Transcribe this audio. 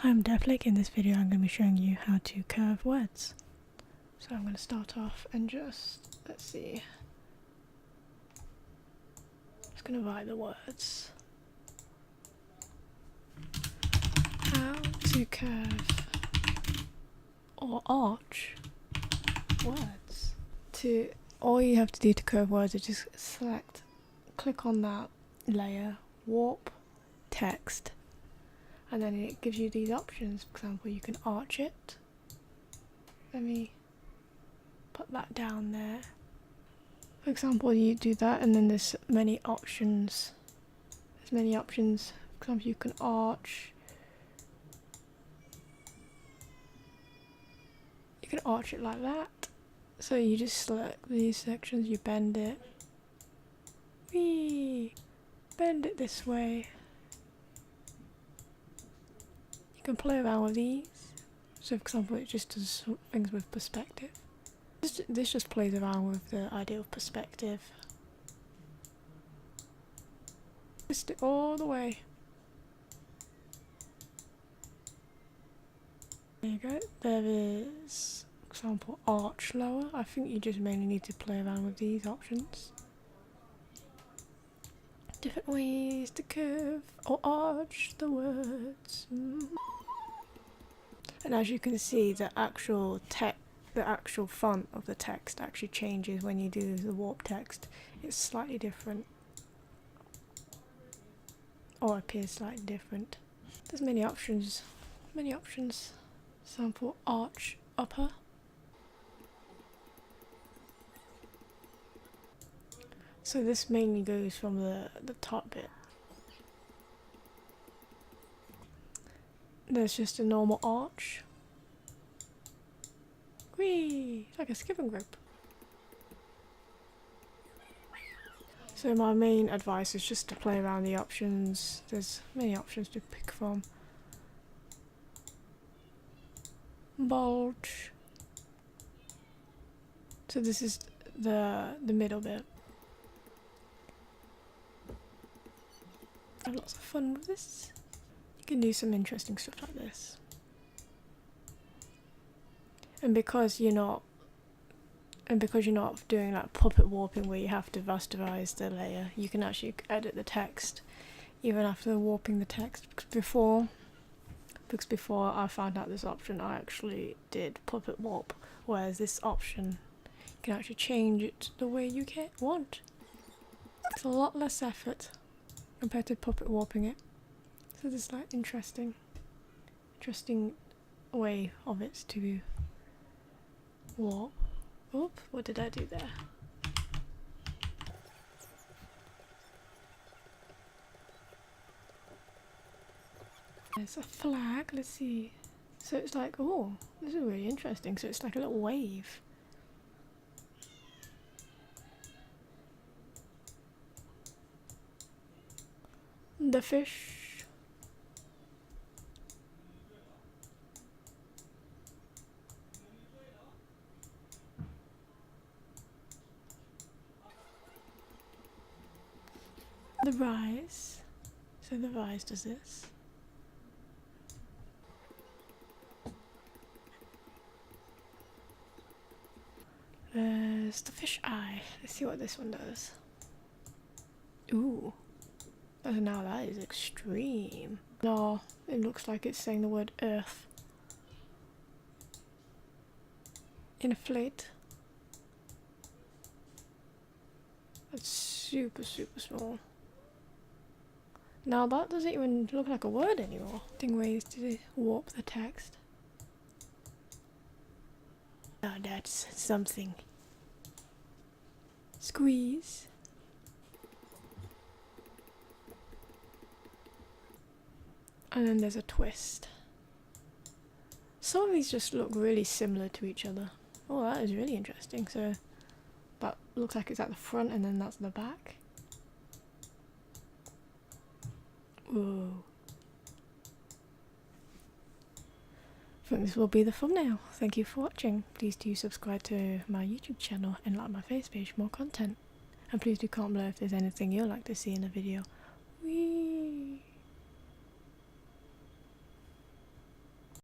I'm Deathlake. In this video I'm going to be showing you how to curve words. So I'm going to start off and just, let's see, just going to write the words. How to curve or arch words. All you have to do to curve words is just click on that layer, warp, text, and then it gives you these options. For example, you can arch it. Let me put that down there. For example, you do that, and then there's many options. For example, you can arch. You can arch it like that. So you just select these sections, you bend it. Bend it this way. You can play around with these. So for example, it just does things with perspective. This just plays around with the idea of perspective. Twist it all the way. There you go. There is, for example, arch lower. I think you just mainly need to play around with these options. Different ways to curve or arch the words. And as you can see, the actual font of the text actually changes when you do the warp text. It's slightly different, or appears slightly different. There's many options. Sample arch upper. So this mainly goes from the top bit. There's just a normal arch. Whee! It's like a skipping rope. So my main advice is just to play around the options. There's many options to pick from. Bulge. So this is the middle bit. I have lots of fun with this. You can do some interesting stuff like this. And because you're not doing like puppet warping where you have to rasterize the layer, you can actually edit the text even after warping the text. Because before I found out this option, I actually did puppet warp, whereas this option you can actually change it the way you want. It's a lot less effort compared to puppet warping it. So this is like interesting way of it to warp. Oop, what did I do there? There's a flag, let's see. So it's like, oh, this is really interesting. So it's like a little wave. The fish. The rise. So the rise does this. There's the fish eye. Let's see what this one does. Ooh. Now that is extreme. No, it looks like it's saying the word earth. Inflate. That's super small. Now that doesn't even look like a word anymore. Ways to warp the text. Now that's something. Squeeze. And then there's a twist. Some of these just look really similar to each other. Oh, that is really interesting. So that looks like it's at the front and then that's the back. Whoa. I think this will be the thumbnail. Thank you for watching. Please do subscribe to my YouTube channel and like my face page for more content. And please do comment below if there's anything you'd like to see in the video.